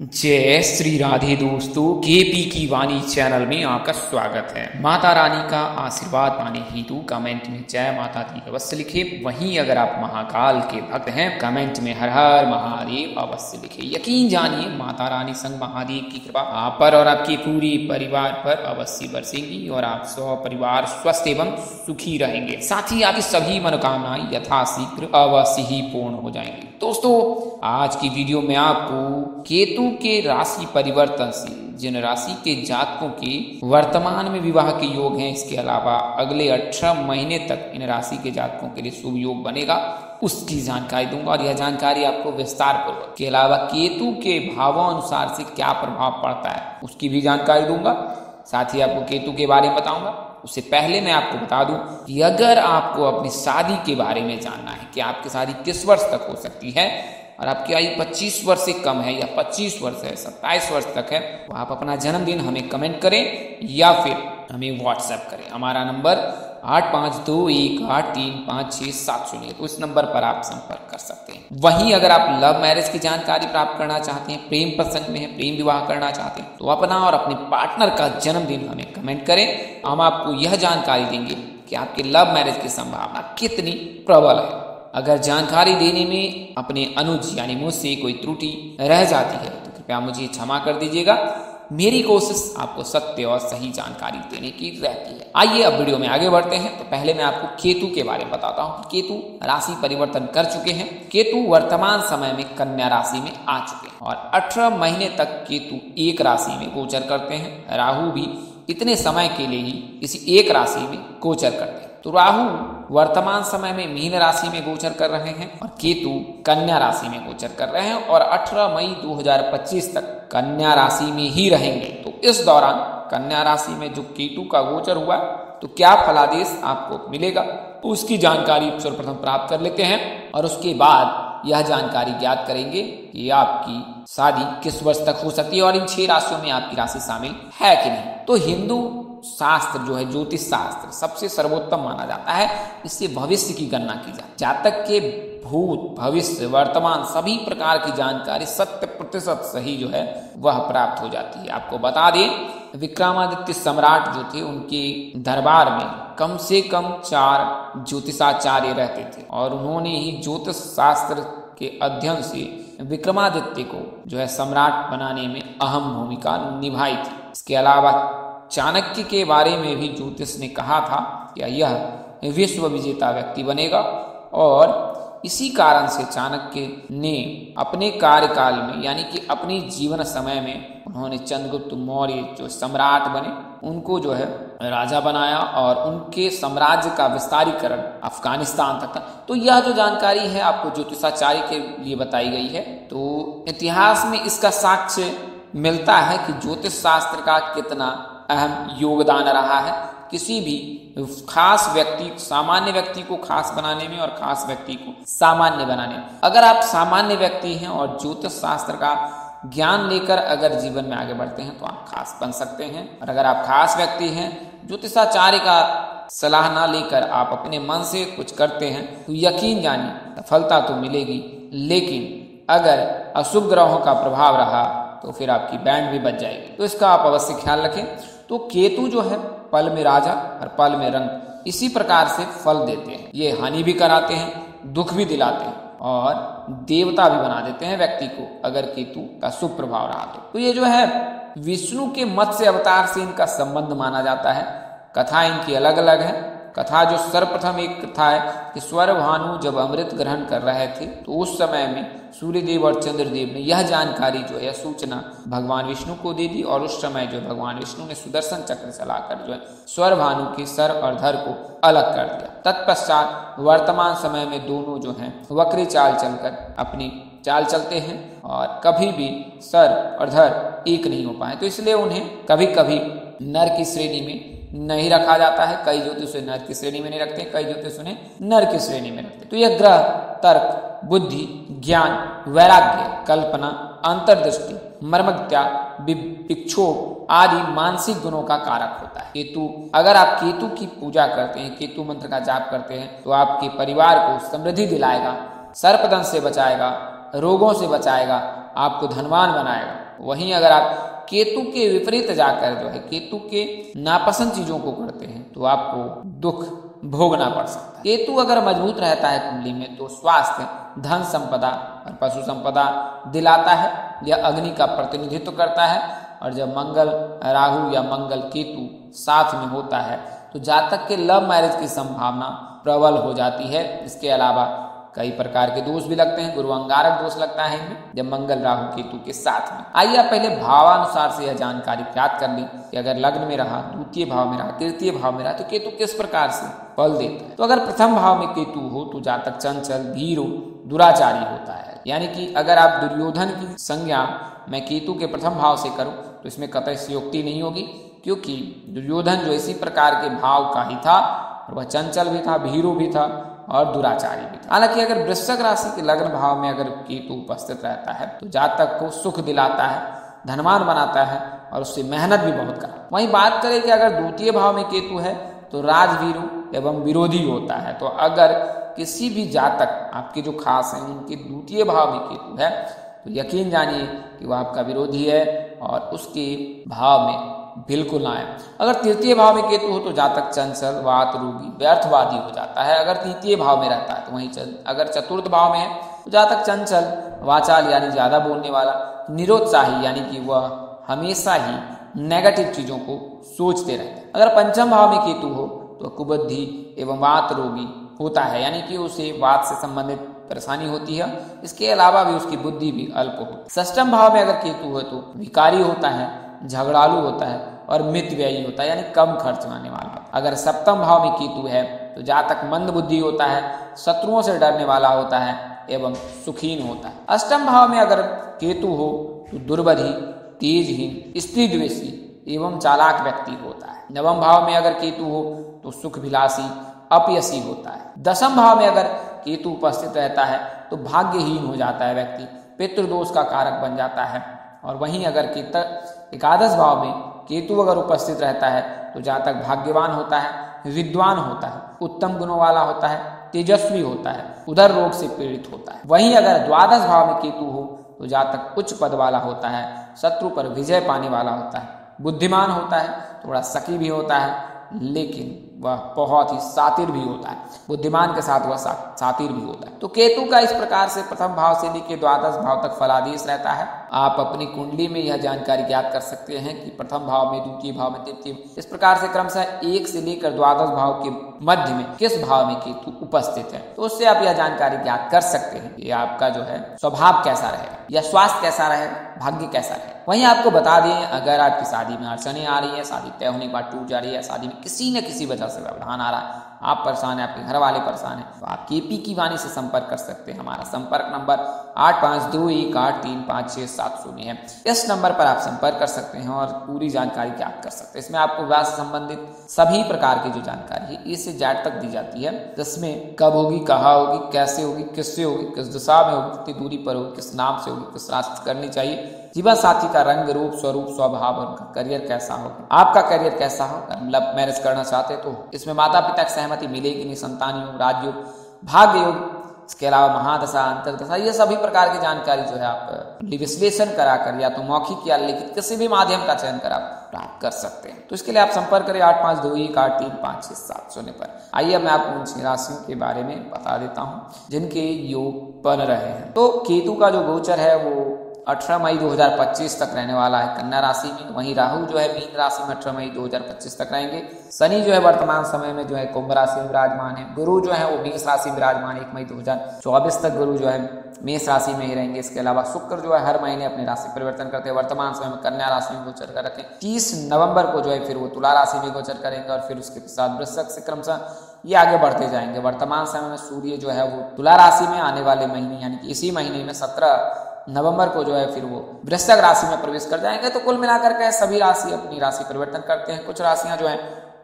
जय श्री राधे दोस्तों, केपी की वाणी चैनल में आपका स्वागत है। माता रानी का आशीर्वाद पाने हेतु कमेंट में जय माता दी अवश्य लिखे। वहीं अगर आप महाकाल के भक्त हैं, कमेंट में हर हर महादेव अवश्य लिखे। यकीन जानिए माता रानी संग महादेव की कृपा आप पर और आपके पूरे परिवार पर अवश्य बरसेंगी और आप परिवार स्वस्थ एवं सुखी रहेंगे। साथ ही आपकी सभी मनोकामनाएं यथाशीघ्र अवश्य ही पूर्ण हो जाएंगी। दोस्तों, आज की वीडियो में आपको केतु के राशि परिवर्तन से जिन राशि के जातकों के वर्तमान में विवाह के योग हैं, इसके अलावा अगले 18 महीने तक इन राशि के जातकों के लिए शुभ योग बनेगा, उसकी जानकारी दूंगा। और यह जानकारी आपको विस्तार पूर्वक के अलावा केतु के भावों अनुसार से क्या प्रभाव पड़ता है उसकी भी जानकारी दूंगा। साथ ही आपको केतु के बारे में बताऊंगा। उससे पहले मैं आपको बता दूं कि अगर आपको अपनी शादी के बारे में जानना है कि आपकी शादी किस वर्ष तक हो सकती है और आपकी आयु 25 वर्ष से कम है या 25 वर्ष है, 27 वर्ष तक है, तो आप अपना जन्मदिन हमें कमेंट करें या फिर हमें व्हाट्सएप करें। हमारा नंबर 8521835670, तो इस नंबर पर आप संपर्क कर सकते हैं। वहीं अगर आप लव मैरिज की जानकारी प्राप्त करना चाहते हैं, प्रेम प्रसंग में है, प्रेम विवाह करना चाहते हैं, तो अपना और अपने पार्टनर का जन्मदिन हमें कमेंट करें। हम आपको यह जानकारी देंगे कि आपके लव मैरिज की संभावना कितनी प्रबल है। अगर जानकारी देने में अपने अनुज यानी मुझसे कोई त्रुटि रह जाती है तो कृपया मुझे क्षमा कर दीजिएगा। मेरी कोशिश आपको सत्य और सही जानकारी देने की रहती है। आइए अब वीडियो में आगे बढ़ते हैं। तो पहले मैं आपको केतु के बारे में बताता हूँ कि केतु राशि परिवर्तन कर चुके हैं। केतु वर्तमान समय में कन्या राशि में आ चुके हैं और 18 महीने तक केतु एक राशि में गोचर करते हैं। राहु भी इतने समय के लिए ही किसी एक राशि में गोचर करते हैं। तो राहु वर्तमान समय में मीन राशि में गोचर कर रहे हैं और केतु कन्या राशि में गोचर कर रहे हैं और 18 मई 2025 तक कन्या राशि में ही रहेंगे। तो इस दौरान कन्या राशि में जो केतु का गोचर हुआ तो क्या फलादेश आपको मिलेगा, उसकी जानकारी सर्वप्रथम प्राप्त कर लेते हैं और उसके बाद यह जानकारी ज्ञात करेंगे कि आपकी शादी किस वर्ष तक हो सकती है और इन 6 राशियों में आपकी राशि शामिल है कि नहीं। तो हिंदू शास्त्र जो है, ज्योतिष शास्त्र सबसे सर्वोत्तम माना जाता है। इससे भविष्य की गणना की जाती है। जातक के भूत, भविष्य, वर्तमान सभी प्रकार की जानकारी 100% सही जो है वह प्राप्त हो जाती है। आपको बता दें, विक्रमादित्य सम्राट जो थे उनके दरबार में कम से कम 4 ज्योतिषाचार्य रहते थे और उन्होंने ही ज्योतिष शास्त्र के अध्ययन से विक्रमादित्य को जो है सम्राट बनाने में अहम भूमिका निभाई थी। इसके अलावा चाणक्य के बारे में भी ज्योतिष ने कहा था कि यह विश्व विजेता व्यक्ति बनेगा और इसी कारण से चाणक्य ने अपने कार्यकाल में यानी कि अपने जीवन समय में उन्होंने चंद्रगुप्त मौर्य जो सम्राट बने उनको जो है राजा बनाया और उनके साम्राज्य का विस्तारीकरण अफगानिस्तान तक था। तो यह जो जानकारी है आपको ज्योतिषाचार्य के लिए बताई गई है। तो इतिहास में इसका साक्ष्य मिलता है कि ज्योतिष शास्त्र का कितना अहम योगदान रहा है किसी भी खास व्यक्ति, सामान्य व्यक्ति को खास बनाने में और खास व्यक्ति को सामान्य बनाने में। अगर आप सामान्य व्यक्ति हैं और ज्योतिष शास्त्र का ज्ञान लेकर अगर जीवन में आगे बढ़ते हैं तो आप खास बन सकते हैं। और अगर आप खास व्यक्ति हैं, ज्योतिषाचार्य का सलाह ना लेकर आप अपने मन से कुछ करते हैं तो यकीन जानिए सफलता तो मिलेगी, लेकिन अगर अशुभ ग्रहों का प्रभाव रहा तो फिर आपकी बैंड भी बच जाएगी। तो इसका आप अवश्य ख्याल रखें। तो केतु जो है पल में राजा और पल में रंग, इसी प्रकार से फल देते हैं। ये हानि भी कराते हैं, दुख भी दिलाते हैं और देवता भी बना देते हैं व्यक्ति को अगर केतु का शुभ प्रभाव रहा तो ये जो है विष्णु के मत्स्य अवतार से इनका संबंध माना जाता है। कथा इनकी अलग अलग है। कथा जो सर्वप्रथम एक कथा है कि स्वर भानु जब अमृत ग्रहण कर रहे थे तो उस समय में सूर्यदेव और चंद्रदेव ने यह जानकारी जो है सूचना भगवान विष्णु को दे दी और उस समय जो भगवान विष्णु ने सुदर्शन चक्र चलाकर जो है स्वर भानु के सर और धर को अलग कर दिया। तत्पश्चात वर्तमान समय में दोनों जो हैं वक्री चाल चलकर अपनी चाल चलते हैं और कभी भी सर और धर एक नहीं हो पाए। तो इसलिए उन्हें कभी कभी नर की श्रेणी में नहीं रखा जाता है। कई ज्योतिष नर की श्रेणी में नहीं रखते, कई ज्योतिष उन्हें नर की श्रेणी में रखते। तो यह ग्रह तर्क, बुद्धि, ज्ञान, वैराग्य, कल्पना, अंतर्दृष्टि, मर्मज्ञता, विक्षोभ आदि मानसिक गुणों का कारक होता है। केतु, अगर आप केतु की पूजा करते हैं, केतु मंत्र का जाप करते हैं तो आपके परिवार को समृद्धि दिलाएगा, सर्पदंश से बचाएगा, रोगों से बचाएगा, आपको धनवान बनाएगा वहीं अगर आप केतु के विपरीत जाकर जो है केतु के नापसंद चीजों को करते हैं तो आपको दुख भोगना पड़ सकता है। केतु अगर मजबूत रहता है कुंडली में तो स्वास्थ्य, धन संपदा और पशु संपदा दिलाता है। यह अग्नि का प्रतिनिधित्व करता है। और जब मंगल राहु या मंगल केतु साथ में होता है तो जातक के लव मैरिज की संभावना प्रबल हो जाती है। इसके अलावा कई प्रकार के दोष भी लगते हैं। गुरु अंगारक दोष लगता है इनमें जब मंगल राहु केतु के साथ में। आइए आप पहले भावानुसार से यह जानकारी प्राप्त कर लें कि अगर लग्न में रहा, द्वितीय भाव में रहा, तृतीय भाव में रहा तो केतु किस प्रकार से फल देता है। तो अगर प्रथम भाव में केतु हो तो जातक चंचल, भीरू, दुराचारी होता है। यानी कि अगर आप दुर्योधन की संज्ञा मैं केतु के प्रथम भाव से करूं तो इसमें कतई सयोक्ति नहीं होगी, क्योंकि दुर्योधन जो इसी प्रकार के भाव का ही था और वह चंचल भी था, भीरू भी था और दुराचारी भी था। हालांकि अगर वृश्चिक राशि के लग्न भाव में अगर केतु उपस्थित रहता है तो जातक को सुख दिलाता है, धनवान बनाता है और उससे मेहनत भी बहुत करा। वहीं बात करें कि अगर द्वितीय भाव में केतु है तो राजवीरू एवं विरोधी होता है। तो अगर किसी भी जातक आपके जो खास हैं उनके द्वितीय भाव में केतु है तो यकीन जानिए कि वह आपका विरोधी है और उसके भाव में बिल्कुल ना आए। अगर तृतीय भाव में केतु हो तो जातक चंचल, वात रोगी, व्यर्थवादी हो जाता है। अगर तृतीय भाव में रहता है तो वहीं अगर चतुर्थ भाव में है तो जातक चंचल, वाचाल यानी ज्यादा बोलने वाला, निरुत्साही यानी कि वह हमेशा ही नेगेटिव चीजों को सोचते रहते हैं। अगर पंचम भाव में केतु हो तो कुबुद्धि एवं वात रोगी होता है, यानी कि उसे वात से संबंधित परेशानी होती है। इसके अलावा भी उसकी बुद्धि भी अल्प होती है। षष्ठम भाव में अगर केतु हो तो विकारी होता है, झगड़ालू होता है और मितव्ययी होता है, यानी कम खर्च आने वाला होता है। अगर सप्तम भाव में केतु है तो जातक मंद बुद्धि होता है, शत्रुओं से डरने वाला होता है एवं सुखीन होता है। अष्टम भाव में अगर केतु हो तो दुर्बधी, तेजहीन, स्त्री द्वेषी एवं चालाक व्यक्ति होता है। नवम भाव में अगर केतु हो तो सुखविलासी, अपयशी होता है। दसम भाव में अगर केतु उपस्थित रहता है तो भाग्यहीन हो जाता है व्यक्ति, पितृदोष का कारक बन जाता है। और वहीं अगर एकादश भाव में केतु अगर उपस्थित रहता है तो जातक भाग्यवान होता है, विद्वान होता है, उत्तम गुणों वाला होता है, तेजस्वी होता है, उदर रोग से पीड़ित होता है। वहीं अगर द्वादश भाव में केतु हो तो जातक उच्च पद वाला होता है, शत्रु पर विजय पाने वाला होता है, बुद्धिमान होता है, थोड़ा शकी भी होता है, लेकिन वह बहुत ही शातिर भी होता है। बुद्धिमान के साथ वह शातिर भी होता है। तो केतु का इस प्रकार से प्रथम भाव से लेकर द्वादश भाव तक फलादेश रहता है। आप अपनी कुंडली में यह जानकारी ज्ञात कर सकते हैं कि प्रथम भाव में, द्वितीय भाव में, तृतीय, इस प्रकार से क्रमशः 1 से लेकर द्वादश भाव के मध्य में किस भाव में केतु उपस्थित है। तो उससे आप यह जानकारी ज्ञात कर सकते हैं कि आपका जो है स्वभाव कैसा रहेगा या स्वास्थ्य कैसा रहेगा, भाग्य कैसा रहेगा। वहीं आपको बता दें अगर आपकी शादी में अड़चने आ रही है, शादी तय होने के बाद टूट जा रही है, शादी में किसी न किसी वजह से व्यवधान आ रहा है, आप परेशान हैं, आपके घर वाले परेशान हैं, तो आप केपी की वाणी से संपर्क कर सकते हैं। हमारा संपर्क नंबर 85218357 है। इस नंबर पर आप संपर्क कर सकते हैं और पूरी जानकारी ज्ञात कर सकते हैं। इसमें आपको विवाह से संबंधित सभी प्रकार की जो जानकारी है ए से जेड तक दी जाती है, जिसमें कब होगी, कहाँ होगी, कैसे होगी, किससे होगी, किस दिशा में होगी, कितनी दूरी पर होगी, किस नाम से होगी, किस राशि करनी चाहिए, जीवन साथी का रंग, रूप, स्वरूप, स्वभाव और उनका करियर कैसा हो, आपका करियर कैसा हो, लव मैरिज करना चाहते तो इसमें माता पिता की सहमति मिलेगी नहीं, संतान योग, राजयोग, भाग्य योग, इसके अलावा महादशा, अंतर्दशा, ये सभी प्रकार की जानकारी जो है आप विश्लेषण कराकर या तो मौखिक या लिखित किसी भी माध्यम का चयन कर आप प्राप्त कर सकते हैं। तो इसके लिए आप संपर्क करें 8521835670 पर। आइए मैं आपको उन 6 राशियों के बारे में बता देता हूँ जिनके योग बन रहे हैं। तो केतु का जो गोचर है वो 18 मई 2025 तक रहने वाला है कन्या राशि में। वहीं राहु जो है मीन राशि में 18 मई 2025 तक रहेंगे। शनि जो है वर्तमान समय में जो है कुंभ राशि में विराजमान है। गुरु जो है वो मेष राशि में विराजमान है। 1 मई 2024 तक गुरु जो है मेष राशि में ही रहेंगे। इसके अलावा शुक्र जो है हर महीने अपनी राशि परिवर्तन करते हैं। वर्तमान समय में कन्या राशि में गोचर कर रखे। 30 नवंबर को जो है फिर वो तुला राशि में गोचर करेंगे और फिर उसके साथ वृश्चिक से क्रमशः ये आगे बढ़ते जाएंगे। वर्तमान समय में सूर्य जो है वो तुला राशि में आने वाले महीने यानी कि इसी महीने में 17 नवंबर को जो है फिर वो वृश्चिक राशि में प्रवेश कर जाएंगे। तो कुल मिलाकर के सभी राशि अपनी राशि परिवर्तन करते हैं। कुछ राशियां जो है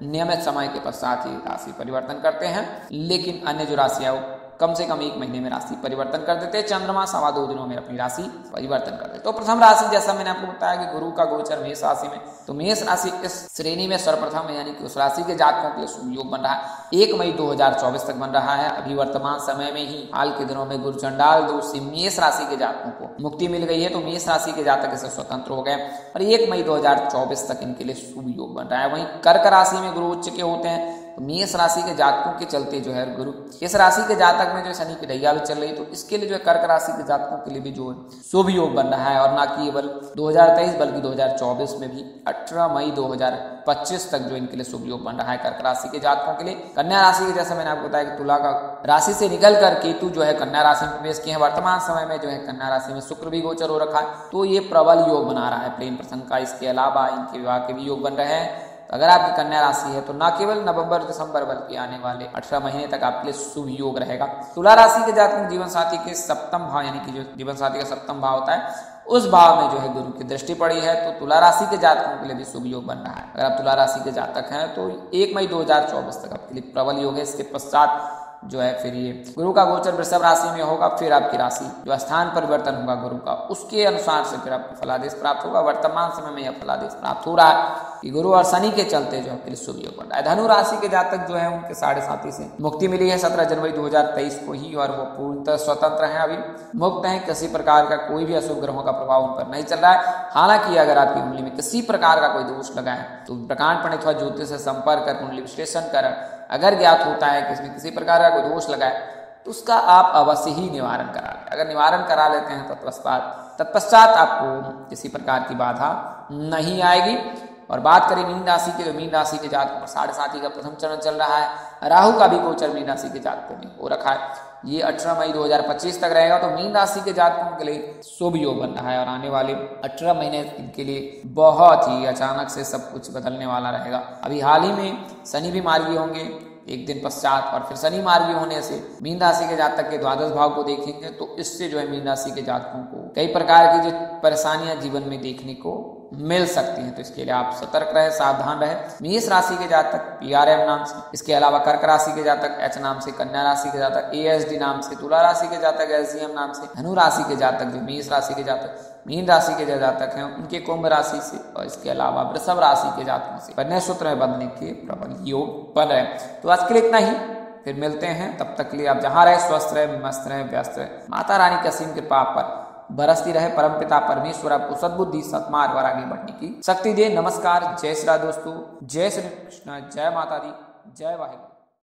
नियमित समय के पश्चात ही राशि परिवर्तन करते हैं, लेकिन अन्य जो राशियां वो कम से कम 1 महीने में राशि परिवर्तन कर देते हैं। चंद्रमा 2.25 दिनों में अपनी राशि परिवर्तन कर देते। तो प्रथम राशि, जैसा मैंने आपको बताया कि गुरु का गोचर मेष राशि में, तो मेष राशि इस श्रेणी में सर्वप्रथम है, यानी कि उस राशि के जातकों के लिए शुभ योग बन रहा है। 1 मई 2024 तक बन रहा है। अभी वर्तमान समय में ही हाल के दिनों में गुरु चंडाल दोष से मेष राशि के जातकों को मुक्ति मिल गई है, तो मेष राशि के जातक इससे स्वतंत्र हो गए और 1 मई 2024 तक इनके लिए शुभ योग बन रहा है। वहीं कर्क राशि में गुरु उच्च के होते हैं, तो मेष राशि के जातकों के चलते जो है गुरु इस राशि के जातक में जो शनि की ढैया भी चल रही, तो इसके लिए जो है कर्क राशि के जातकों के लिए भी जो है शुभ योग बन रहा है। और ना केवल 2023 बल्कि 2024 में भी 18 मई 2025 तक जो इनके लिए शुभ योग बन रहा है कर्क राशि के जातकों के लिए। कन्या राशि के, जैसे मैंने आपको बताया कि तुला का राशि से निकल कर केतु जो है कन्या राशि में प्रवेश किए हैं। वर्तमान समय में जो है कन्या राशि में शुक्र भी गोचर हो रखा है, तो ये प्रबल योग बना रहा है प्रेम प्रसंग का। इसके अलावा इनके विवाह के भी योग बन रहे हैं। अगर आपकी कन्या राशि है तो न केवल नवंबर दिसंबर बल्कि आने वाले 18 महीने तक आपके लिए शुभ योग रहेगा। तुला राशि के जातक जीवन साथी के सप्तम भाव, यानी कि जो जीवन साथी का सप्तम भाव होता है, उस भाव में जो है गुरु की दृष्टि पड़ी है, तो तुला राशि के जातकों के लिए भी शुभ योग बन रहा है। अगर आप तुला राशि के जातक हैं तो 1 मई 2024 तक आपके लिए प्रबल योग है। इसके पश्चात जो है फिर ये गुरु का गोचर वृषभ राशि में होगा, फिर आपकी राशि जो स्थान परिवर्तन होगा गुरु का, उसके अनुसार से फिर आपको फलादेश प्राप्त होगा। वर्तमान समय में यह फलादेश प्राप्त हो रहा है कि गुरु और शनि के चलते जो आपके लिए शुभ योग बन रहा है। धनु राशि के जातक जो है उनके 7.5 से मुक्ति मिली है 17 जनवरी 2023 को ही, और वो पूर्णतः स्वतंत्र है, अभी मुक्त है। किसी प्रकार का कोई भी अशुभ ग्रहों का प्रभाव उन पर नहीं चल रहा है। हालांकि अगर आपकी कुंडली में किसी प्रकार का कोई दोष लगा है तो प्रकांड पंडित अथवा ज्योतिष से संपर्क कर कुंडली विश्लेषण कर अगर ज्ञात होता है कि इसमें किसी प्रकार का कोई दोष लगा है तो उसका आप अवश्य ही निवारण करा लें। अगर निवारण करा लेते हैं तो तत्पश्चात आपको किसी प्रकार की बाधा नहीं आएगी। और बात करें मीन राशि की, तो मीन राशि के जातकों पर 7.5 का प्रथम चरण चल रहा है। राहु का भी गोचर मीन राशि के जातकों में हो रखा है, ये 18 मई 2025 तक रहेगा। तो मीन राशि के जातकों के लिए शुभ योग बन रहा है और आने वाले 18 महीने इनके लिए बहुत ही अचानक से सब कुछ बदलने वाला रहेगा। अभी हाल ही में शनि भी मार्गी होंगे एक दिन पश्चात, और फिर शनि मार्गी होने से मीन राशि के जातक के द्वादश भाव को देखेंगे, तो इससे जो है मीन राशि के जातकों को कई प्रकार की जो परेशानियां जीवन में देखने को मिल सकती हैं। तो इसके लिए आप सतर्क रहे, सावधान रहे। मेष राशि के जातक PRM नाम से, इसके अलावा कर्क राशि के जातक H नाम से, कन्या राशि के जातक ASD नाम से, तुला राशि के जातक SGM नाम से, धनु राशि के जातक जो मेष राशि के जातक मीन राशि के जो जातक हैं उनके कुंभ राशि से, और इसके अलावा वृषभ राशि के जातकों से कन्या सूत्र में बंधने के प्रबल योग बन रहे। तो आज के लिए इतना ही, फिर मिलते हैं। तब तक के लिए आप जहां रहे स्वस्थ रहे, मस्त रहे, व्यस्त रहे। माता रानी की असीम कृपा आप पर बरसती रहे। परमपिता परमेश्वर आपको सद्बुद्धि सत्मार्ग और आगे बढ़ने की शक्ति दे। नमस्कार, जय श्री राम दोस्तों, जय श्री कृष्ण, जय माता दी, जय वाहिगुरु।